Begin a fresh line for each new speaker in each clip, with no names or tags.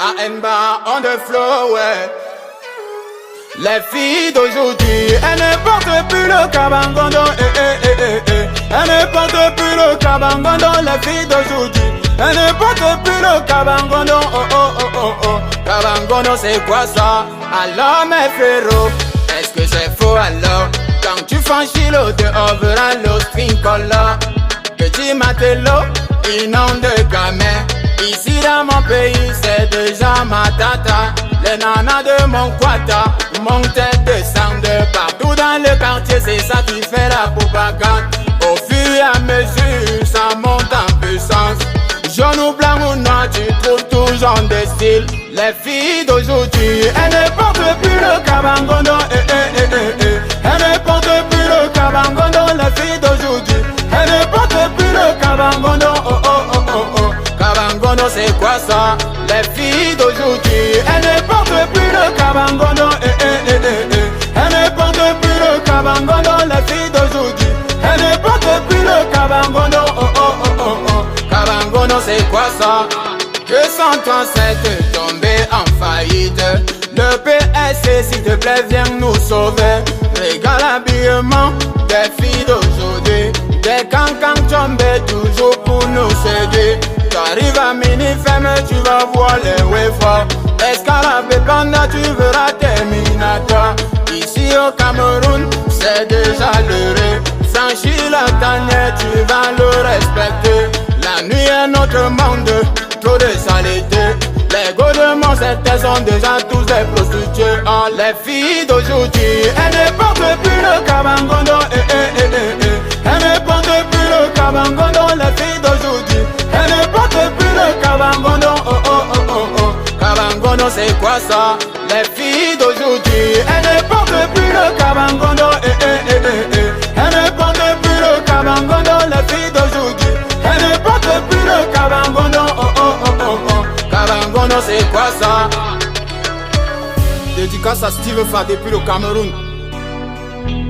ANBA on the floor, ouais. Les filles d'aujourd'hui, elles ne portent plus le cabangondo, Elles ne portent plus le cabangondo, les filles d'aujourd'hui. Elles ne portent plus le cabangondo, Cabangondo c'est quoi ça? Alors mes frérots, est-ce que c'est faux alors? Quand tu franchis l'eau dehors verra l'eau stringola. Petit matelot, inonde de gamins. Ici dans mon pays c'est déjà ma tata. Les nanas de mon quata montent et descendent partout dans le quartier, c'est ça qui fait la propagande. Au fur et à mesure ça monte en puissance. Jaune ou blanc ou noir, tu trouves tout genre de style. Les filles d'aujourd'hui, elles ne portent plus le cabangondo, Elles ne portent plus le cabangondo, les filles d'aujourd'hui. Elles ne portent plus le cabangondo, Cabangondo c'est quoi ça? Les filles d'aujourd'hui, elles ne portent plus le cabangondo, Elles ne portent plus le cabangondo, les filles d'aujourd'hui. Elles ne portent plus le cabangondo, Cabangondo c'est quoi ça? 237 tombés en faillite. Le PSC s'il te plaît viens nous sauver. Régale habillement des filles d'aujourd'hui. Des cancans tombés toujours pour nous séduire. T'arrives à mini-femme, tu vas voir les wefas. Escalade panda, tu verras Terminator. Ici au Cameroun, c'est déjà l'heure. Franchis la tanière, tu vas le respecter. La nuit est notre monde, trop de saleté. Les go de mon secteur sont déjà tous des prostituées. Les filles d'aujourd'hui, elles ne portent plus le cabangondo, Elles ne portent plus le cabangondo, les filles d'aujourd'hui. Elles ne portent plus le cabangondo, Cabangondo c'est quoi ça? Les filles d'aujourd'hui, elles ne portent plus le cabangondo, Elles ne portent plus le cabangondo, les filles d'aujourd'hui. Elles ne portent plus le cabangondo, Cabangondo c'est quoi ça? Dédicace à Steve Fa depuis le Cameroun.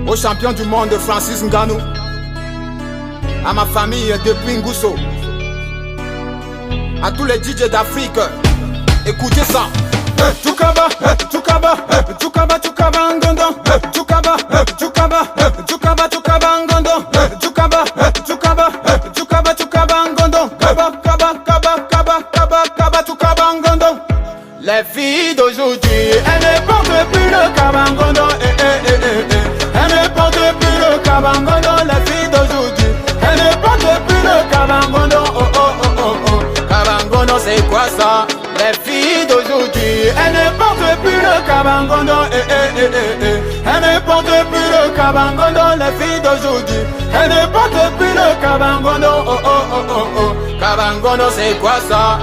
Au champion du monde Francis Ngannou. À ma famille depuis Ngousso. À tous les DJ d'Afrique, écoutez ça. Tukaba, Tukaba, Tukaba, Tukaba, Ngondo. Tukaba, Tukaba, Tukaba, Tukaba, Ngondo. Tukaba, Tukaba, Tukaba, Tukaba, Ngondo. Kaba, Kaba, Kaba, Kaba, Kaba, Kaba, Tukaba, Ngondo. Les filles d'aujourd'hui, elles ne portent plus le cabangondo, Elles ne portent plus le cabangondo, les filles d'aujourd'hui. Elles ne portent plus le cabangondo, Cabangondo c'est quoi ça? Les filles d'aujourd'hui, elles ne portent plus le cabangondo, Elles ne portent plus le cabangondo, les filles d'aujourd'hui. Elles ne portent plus le cabangondo, Cabangondo c'est quoi ça?